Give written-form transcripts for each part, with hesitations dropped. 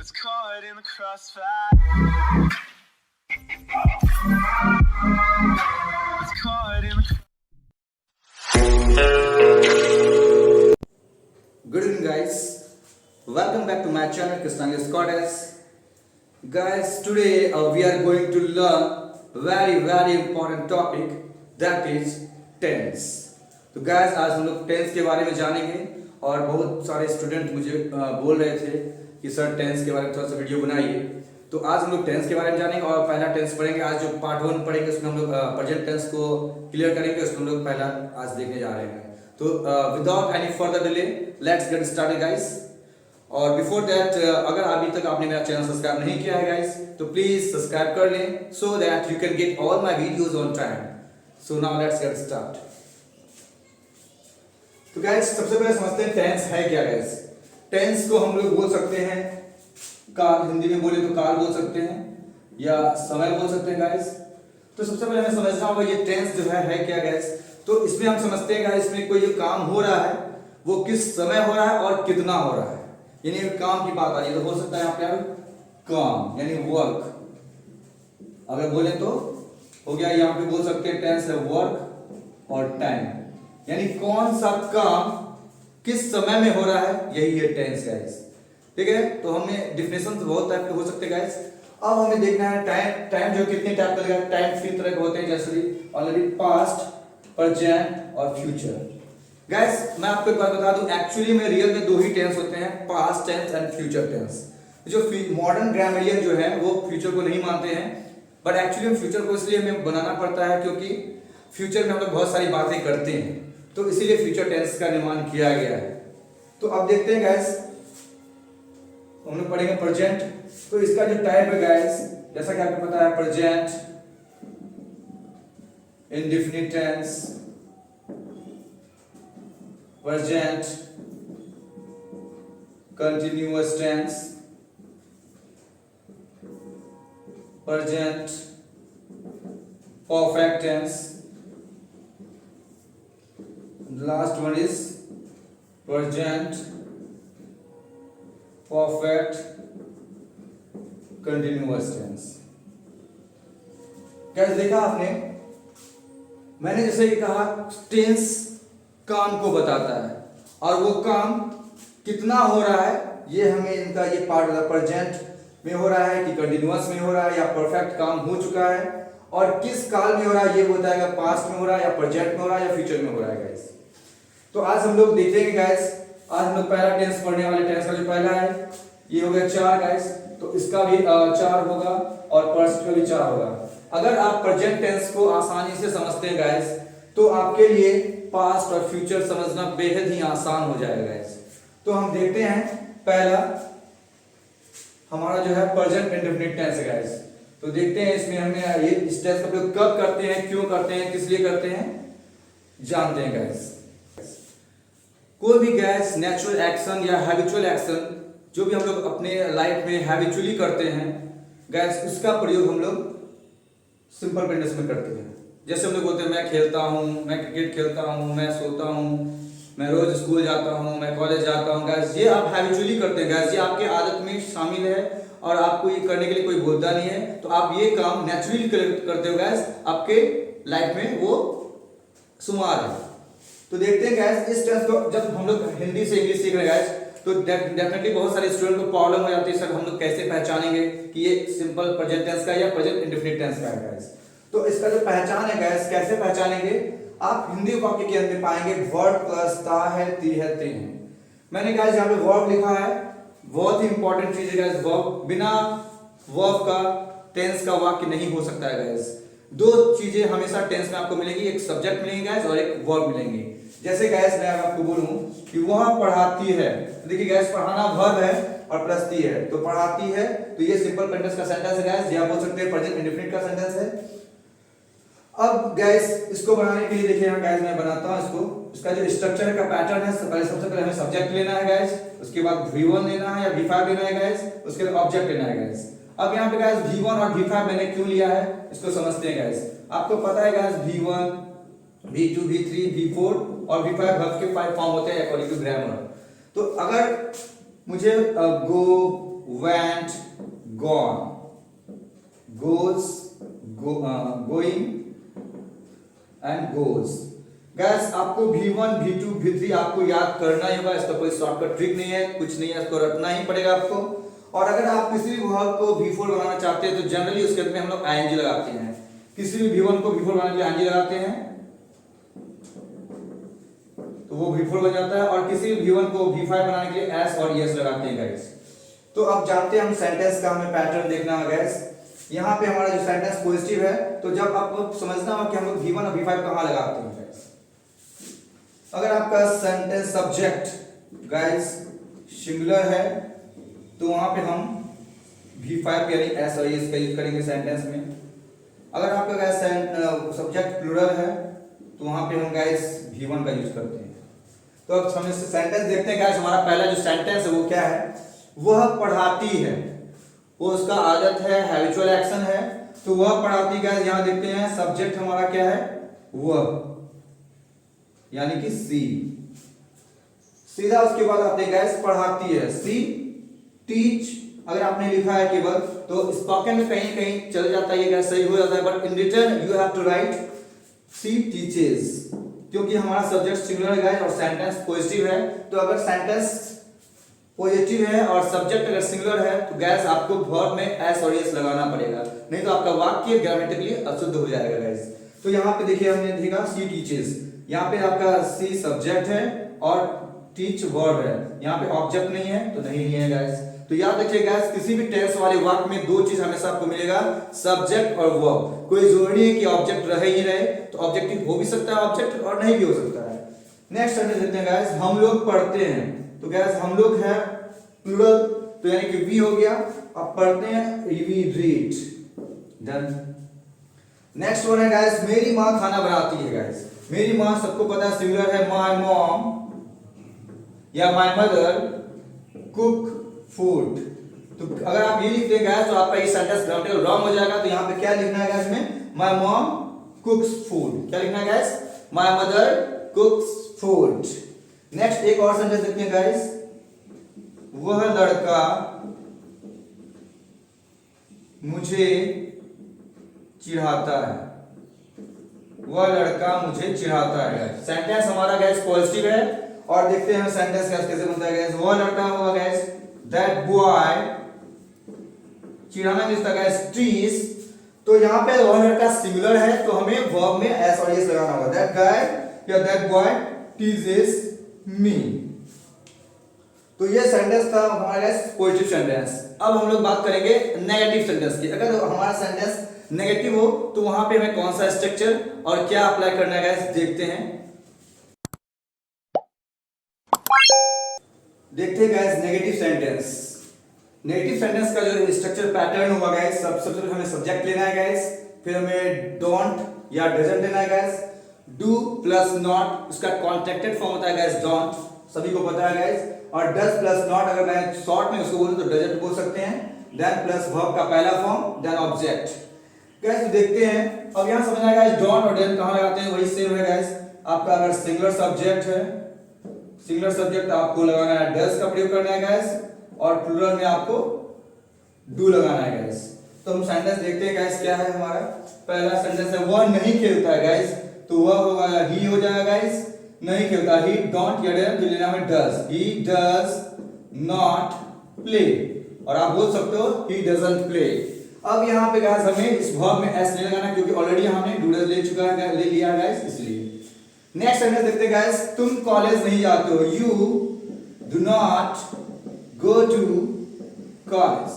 It's caught in the crossfire. It's caught in the Good evening, guys. Welcome back to my channel, Krishna Goddess. Guys, today we are going to learn very important topic, that is tense. तो guys, आज हम लोग tense के बारे में जानेंगे और बहुत सारे स्टूडेंट मुझे बोल रहे थे कि सर टेंस के बारे में थोड़ा सा वीडियो बनाइए। तो आज हम लोग टेंस के बारे में जानेंगे और पहला टेंस पढ़ेंगे। आज जो पार्ट 1 पढ़ेंगे उसमें हम लोग प्रेजेंट टेंस को क्लियर करेंगे, उसमें हम लोग पहला आज देखने जा रहे हैं। तो without any further delay let's get started guys. और बिफोर दैट अगर अभी तक आपने मेरा चैनल सब्सक्राइब नहीं किया है गाइस तो प्लीज सब्सक्राइब कर लें so that you can get all my videos on time. So now let's get start. तो गाइस सबसे पहले समझते हैं टेंस है क्या। गाइस टेंस को हम लोग बोल सकते हैं काल, हिंदी में बोले तो काल बोल सकते हैं या समय बोल सकते हैं गाइस। तो सबसे पहले हमें समझना होगा ये टेंस जो है क्या गाइस। तो इसमें हम समझते हैं गाइस इसमें कोई जो काम हो रहा है वो किस समय हो रहा है और कितना हो रहा है, यानी काम की बात आ रही है। तो हो सकता है यहाँ पे काम यानी वर्क अगर बोले तो हो गया। यहाँ पे बोल सकते हैं टेंस है वर्क और टाइम, यानी कौन सा काम किस समय में हो रहा है, यही है टेंस गाइस। ठीक है, तो हमें डिफिनेशन बहुत टाइप के हो सकते हैं गाइस। अब हमें देखना है टाइम जो कितने टाइप का है। टाइम 3 तरह के होते हैं, जैसे ऑलरेडी पास्ट, प्रेजेंट और फ्यूचर। गाइस मैं आपको एक बात बता दूं, एक्चुअली में रियल में 2 ही टेंस होते हैं, past tense and future tense. जो मॉडर्न ग्रामरियन जो है वो फ्यूचर को नहीं मानते हैं, बट एक्चुअली में फ्यूचर को इसलिए हमें बनाना पड़ता है क्योंकि फ्यूचर में हम लोग बहुत सारी बातें करते हैं, तो इसीलिए फ्यूचर टेंस का निर्माण किया गया है। तो अब देखते हैं गाइस, हम लोग पढ़ेंगे प्रेजेंट। तो इसका जो टाइप है गाइस, जैसा कि आपको पता है, present, indefinite tense, present continuous tense, present perfect tense, last one is present perfect continuous tense. कैसे देखा आपने, मैंने जैसे कि कहा टेंस काम को बताता है और वो काम कितना हो रहा है ये हमें इनका ये पार्ट प्रेजेंट में हो रहा है कि कंटिन्यूअस में हो रहा है या परफेक्ट काम हो चुका है, और किस काल में हो रहा है ये बताएगा, पास्ट में हो रहा है या प्रेजेंट में हो रहा है या फ्यूचर में हो रहा है गाइस। तो आज हम लोग देखेंगे गाइस, आज हम लोग पहला टेंस पढ़ने वाले। टेंस का जो पहला है ये हो गया 4 गाइस, तो इसका भी 4 होगा और पास्ट का भी 4 होगा। अगर आप प्रेजेंट टेंस को आसानी से समझते हैं गाइस तो आपके लिए पास्ट और फ्यूचर समझना बेहद ही आसान हो जाएगा गाइस। तो हम देखते हैं पहला हमारा जो है प्रेजेंट इंडेफिनिट टेंस है गाइस। तो देखते हैं इसमें हमें ये इस टेंस का प्रयोग कब करते हैं, क्यों करते हैं, किस लिए करते हैं, जानते हैं गाइस। कोई भी गाइस नेचुरल एक्शन या हैबिचुअल एक्शन जो भी हम लोग अपने लाइफ में हैबिचुअली करते हैं गाइस, उसका प्रयोग हम लोग सिंपल प्रेजेंट में करते हैं। जैसे हम लोग बोलते हैं मैं खेलता हूँ, मैं क्रिकेट खेलता हूँ, मैं सोता हूँ, मैं रोज स्कूल जाता हूँ, मैं कॉलेज जाता हूँ गाइस, ये आप हैबिचुअली करते हैं गाइस, ये आपके आदत में शामिल है और आपको ये करने के लिए कोई बोलता नहीं है, तो आप ये काम नेचुरली करते हो गाइस, आपके लाइफ में वो शुमार है। तो देखते हैं गाइस इस टेंस को जब हम लोग हिंदी से इंग्लिश सीख रहे हैं गाइस तो डेफिनेटली बहुत सारे स्टूडेंट को प्रॉब्लम हो जाती है, सर हम लोग कैसे पहचानेंगे कि ये सिंपल प्रेजेंट टेंस का या प्रेजेंट इंडेफिनिट टेंस का है गाइस। तो इसका जो पहचान है गाइस, कैसे पहचानेंगे, आप हिंदी वाक्य के अंदर पाएंगे वर्ब प्लस ता है, ती है, ते है। मैंने गाइस यहाँ पे वर्ब लिखा है, बहुत ही इंपॉर्टेंट चीज है गाइस वर्ब। बिना वर्ब का टेंस का वाक्य नहीं हो सकता है गाइस। 2 चीजें हमेशा टेंस में आपको मिलेगी, एक सब्जेक्ट मिलेंगे गाइस और एक वर्ब मिलेंगे। जैसे गाइस मैं आपको बोलूं कि वह पढ़ाती है, तो देखिए गाइस पढ़ाना वर्ब है और प्लस ती है, तो पढ़ाती है, तो ये सिंपल प्रेजेंट का सेंटेंस है गाइस, या बोल सकते हैं प्रेजेंट इंडेफिनिट का सेंटेंस है। अब गाइस इसको बनाने के लिए देखिए यहाँ गाइस मैं बनाता हूँ इसको, इसका जो स्ट्रक्चर का पैटर्न है, सबसे पहले हमें सब्जेक्ट लेना है गाइस, उसके बाद V1 लेना है या V5 लेना है गाइस, उसके बाद ऑब्जेक्ट लेना है गाइस। अब यहाँ पे गाइस V1 और V5 मैंने क्यों लिया है इसको समझते हैं गाइस। आपको पता है guys V1, V2, V3, V4 और V5 वर्ब के 5 फॉर्म होते हैं अकॉर्डिंग टू ग्रामर। तो अगर मुझे गो, went, gone, goes, going and goes। Gas आपको V1, V2, V3 आपको याद करना ही होगा, इसका कोई शॉर्टकट ट्रिक नहीं है, कुछ नहीं है, इसको रटना ही पड़ेगा आपको। और अगर आप किसी भी वर्ब को V4 बनाना चाहते हैं तो जनरली उसके अंत में हम लोग ing लगाते हैं। किसी भी V1 को V4 बनाने के लिए ing लगाते हैं तो वो V4 बन जाता है, और किसी भी V1 को V5 बनाने के लिए S और ES लगाते हैं गाइस। तो अब जानते हैं हम सेंटेंस का हमें पैटर्न देखना है गाइस। यहाँ पे हमारा जो सेंटेंस पॉजिटिव है, तो जब आपको समझना हो कि हम लोग V1 और V5 कहाँ लगाते हैं गाइस। अगर आपका सेंटेंस सब्जेक्ट गाइस सिंगुलर है तो वहां पे हम V5 यानी S और ES का यूज करेंगे सेंटेंस में। अगर आपका गाइस सब्जेक्ट प्लूरल है तो वहां पे हम गाइस V1 का यूज करते हैं। तो अब हम इस सेंटेंस देखते हैं गाइस। हमारा पहला जो सेंटेंस है वो क्या है, वह पढ़ाती है, वो उसका आदत है, हैबिचुअल एक्शन है, तो वह पढ़ाती। गाइस यहां देखते हैं सब्जेक्ट हमारा क्या है, वह यानी कि सी। सीधा उसके बाद आते हैं गाइस पढ़ाती है, सी टीच। अगर आपने लिखा है केवल तो स्पोकन में कहीं कहीं चल जाता है, ये गाइस सही हो जाता है, but in return you have to write she teaches, क्योंकि हमारा सब्जेक्ट सिंगुलर है गाइस और सेंटेंस पॉजिटिव है। तो अगर सेंटेंस पॉजिटिव है और सब्जेक्ट अगर सिंगुलर है तो गाइस आपको वर्ब में एस और एस लगाना पड़ेगा, नहीं तो आपका वाक्य ग्रामेटिकली अशुद्ध हो जाएगा गाइस। तो यहाँ पे देखिए हमने देखा सी टीचेस, यहाँ पे आपका सी सब्जेक्ट है और टीच वर्ब है, यहाँ पे ऑब्जेक्ट नहीं है तो नहीं है गाइस। तो याद रखिए गाइस, किसी भी टेंस वाले वाक्य में दो चीज हमेशा आपको मिलेगा, सब्जेक्ट और वर्ब। कोई जरूरी नहीं है कि ऑब्जेक्ट रहे ही रहे, तो ऑब्जेक्टिव हो भी सकता है ऑब्जेक्ट और नहीं भी हो सकता है। नेक्स्ट सेंटेंस देखते हैं गाइस, हम लोग पढ़ते हैं। तो गाइस हम लोग है प्लूरल, तो यानी कि वी हो गया। अब पढ़ते हैं, we read, done. Next one है गाइस, मेरी माँ खाना बनाती है। गाइस मेरी माँ सबको पता है सिंगुलर है, माय मॉम या माय मदर कुक फूड। तो अगर आप ये लिखते हैं गाइस तो आपका ये सेंटेंस ग्रामेटिकल रॉन्ग हो जाएगा। तो यहाँ पे क्या लिखना है गाइस में, माय मॉम कुक्स फूड। क्या लिखना है guys, my mother कुक्स food. Next एक और सेंटेंस देखते हैं गाइस, वह लड़का मुझे चिढ़ाता है, वह लड़का मुझे चिढ़ाता है। सेंटेंस हमारा गैस पॉजिटिव है और देखते हैं सेंटेंस कैसे बनता है गैस। वह लड़का होगा गैस दैट बॉय, चिढ़ाना किसका गैस, टीज। तो यहाँ पे वह लड़का सिंगुलर है तो हमें वर्ब में एस और एस लगाना होगा, दैट गाय या दैट बॉय टीजेस मी। तो ये सेंटेंस था हमारा गैस पॉजिटिव सेंटेंस। अब हम लोग बात करेंगे नेगेटिव सेंटेंस की। अगर हमारा सेंटेंस नेगेटिव हो तो वहां पे हमें कौन सा स्ट्रक्चर और क्या अप्लाई करना है गाइस देखते हैं। देखते हैं guys negative sentence. Negative sentence का जो स्ट्रक्चर पैटर्न होगा गाइस, सबसे पहले हमें सब्जेक्ट लेना है गाइस, फिर हमें डोंट या डजंट लेना है गाइस। डू प्लस नॉट, उसका कॉन्ट्रैक्टेड फॉर्म होता है गाइस डोंट, सभी को पता है गाइस। और डज प्लस नॉट, अगर मैं शॉर्ट में उसको बोलूं तो डजंट बोल सकते हैं। देन प्लस वर्ब का पहला फॉर्म, देन ऑब्जेक्ट। गाइस देखते हैं, अब यहां समझना है गाइस डोंट और डजंट कहां लगाते हैं, वही सेम है गाइस। आपका अगर सिंगुलर सब्जेक्ट है, सिंगुलर सब्जेक्ट आपको लगाना है डज का प्रयोग करना है गाइस, और प्लूरल में आपको डू लगाना है गाइस। तो हम सेंटेंस देखते हैं गाइस क्या है हमारा। पहला सेंटेंस है वह नहीं खेलता है गाइस, तो वह होगा ही हो जाएगा गाइस, नहीं खेलता। ही डोंट या डजंट तो लेना है does, he does not play, और आप बोल सकते हो ही डजंट प्ले। अब यहाँ पे गाइस हमें इस वर्ब में एस नहीं लगाना क्योंकि ऑलरेडी हमने डू डज ले चुका है, ले लिया गाइस, इसलिए। नेक्स्ट सेंटेंस देखते हैं गाइस, तुम कॉलेज नहीं जाते हो, you do not go to college,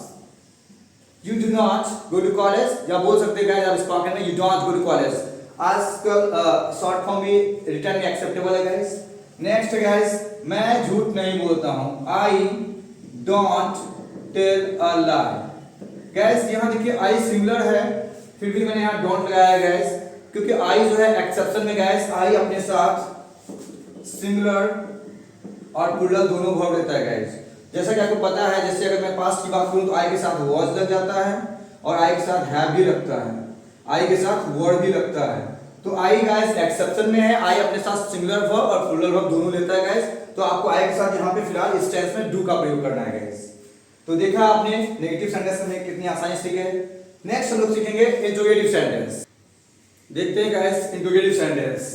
you do not go to college, या बोल सकते हैं गाइस आप स्पोकन में you don't go to college. आजकल शॉर्ट फॉर्म भी रिटर्न में एक्सेप्टेबल है गाइस। नेक्स्ट गाइस, मैं झूठ नहीं बोलता हूं, I don't tell a lie. Guys यहाँ देखिए आई सिंगुलर है, फिर भी मैंने यहाँ डोंट लगाया है गाइस, क्योंकि आई जो है एक्सेप्शन में गाइस आई अपने साथ सिंगुलर और प्लूरल दोनों वर्ब लेता है गाइस। जैसा कि आपको पता है, जैसे अगर मैं पास्ट की बात करूं तो आई के साथ वॉज लग जाता है और आई के साथ हैव भी लगता है, आई के साथ वर्ड भी लगता है। तो आई गाइस एक्सेप्शन में है, आई अपने साथ सिंगुलर वर्ब और प्लूरल वर्ब दोनों लेता है गाइस। तो आपको आई के साथ यहाँ पे फिलहाल इस टेंस में डू का प्रयोग करना है गाइस। तो देखा आपने नेगेटिव सेंटेंस में कितनी आसानी से सीखे। नेक्स्ट हम लोग सीखेंगे इंट्रोगेटिव सेंटेंस। देखते हैं गाइस इंट्रोगेटिव सेंटेंस।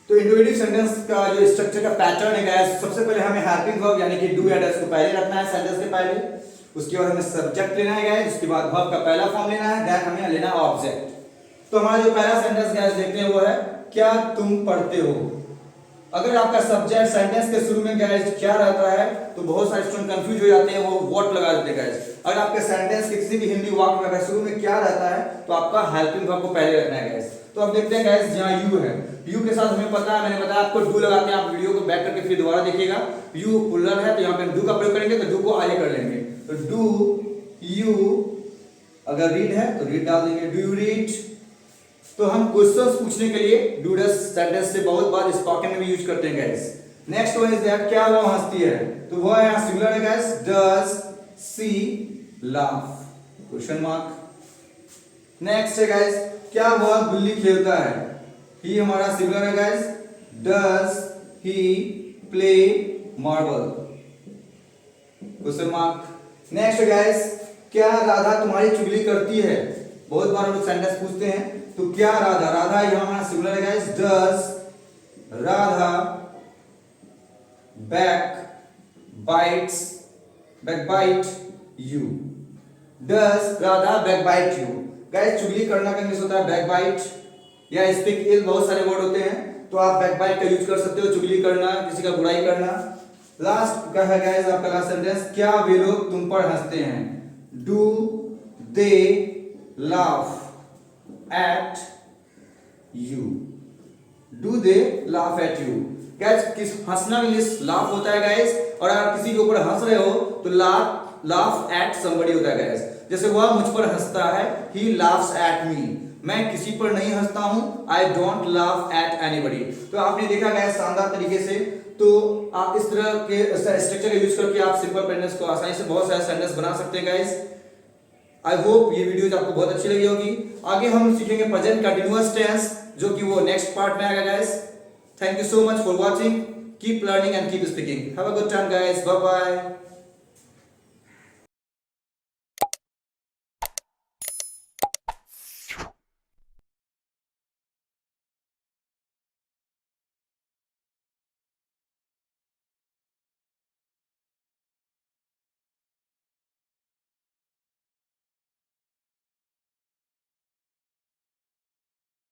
तो इंट्रोगेटिव सेंटेंस का जो स्ट्रक्चर का पैटर्न है गाइस, सबसे पहले हमें हेल्पिंग वर्ब यानी कि डू या डज को पहले रखना है सेंटेंस के पहले। उसके बाद हमें सब्जेक्ट लेना है गाइस, उसके बाद वर्ब का पहला फॉर्म लेना है, देन हमें लेना है ऑब्जेक्ट। तो हमारा जो पहला सेंटेंस गाइस देखते हैं वो है क्या तुम पढ़ते हो। अगर आपका सब्जेक्ट सेंटेंस के शुरू में गाइस क्या रहता है तो बहुत सारे स्टूडेंट कंफ्यूज हो जाते हैं, वो व्हाट लगा देते हैं गाइस। अगर आपके सेंटेंस के किसी भी हिंदी वाक्य में अगर शुरू में क्या रहता है तो आपका हेल्पिंग वर्ब को पहले रखना है गाइस। तो अब देखते हैं गाइस जहां यू है, यू के साथ हमें पता है, मैंने बताया आपको डू लगाते हैं। आप वीडियो को बैक करके फिर दोबारा देखिएगा। यू प्लुरल है तो यहाँ पे डू का प्रयोग करेंगे, तो डू को आगे कर लेंगे। तो डू यू, अगर रीड है तो रीड डाल देंगे, डू यू रीड। तो हम क्वेश्चंस पूछने के लिए डू डज सेंटेंस से बहुत बार स्पोकन में भी यूज करते हैं guys. Next one is that क्या वो हंसती है, तो वो है यहाँ सिंगुलर है guys, does she laugh, question mark. Next है गाइस क्या वह गुल्ली खेलता है, ही हमारा सिंगुलर है guys, does he play marble, question mark. Next guys क्या राधा तुम्हारी चुगली करती है, बहुत बार हम लोग सेंटेंस पूछते हैं। तो क्या राधा, राधा यहां हमारा सिंगुलर है guys, does Radha backbite you, does Radha backbite you. Guys चुगली करना का इंग्लिश होता है बैक बाइट, या स्पीक इल, बहुत सारे वर्ड होते हैं। तो आप बैक बाइट का यूज कर सकते हो, चुगली करना, किसी का बुराई करना। लास्ट का है गाइस आपका लास्ट सेंटेंस, क्या वे लोग तुम पर हंसते हैं, do they laugh at you, do they laugh at you. Guys किस हंसना इंग्लिश लाफ होता है गाइस, और अगर किसी के ऊपर हंस रहे हो तो लाफ एट समबडी होता है गाइस। जैसे वह मुझ पर हंसता है, ही लाफ्स एट मी, मैं किसी पर नहीं हंसता हूं, I don't laugh at anybody. तो आपने देखा गाइस शानदार तरीके से। तो आप इस तरह के स्ट्रक्चर का यूज करके आप सिंपल प्रेजेंस को आसानी से बहुत सारे सेंटेंस बना सकते हैं गाइस। आई होप ये वीडियो आपको बहुत अच्छी लगी होगी। आगे हम सीखेंगे प्रेजेंट कंटीन्यूअस टेंस, जो कि वो नेक्स्ट पार्ट में आएगा guys. Thank you so much for watching, keep learning and keep speaking. Have a good time guys, bye bye.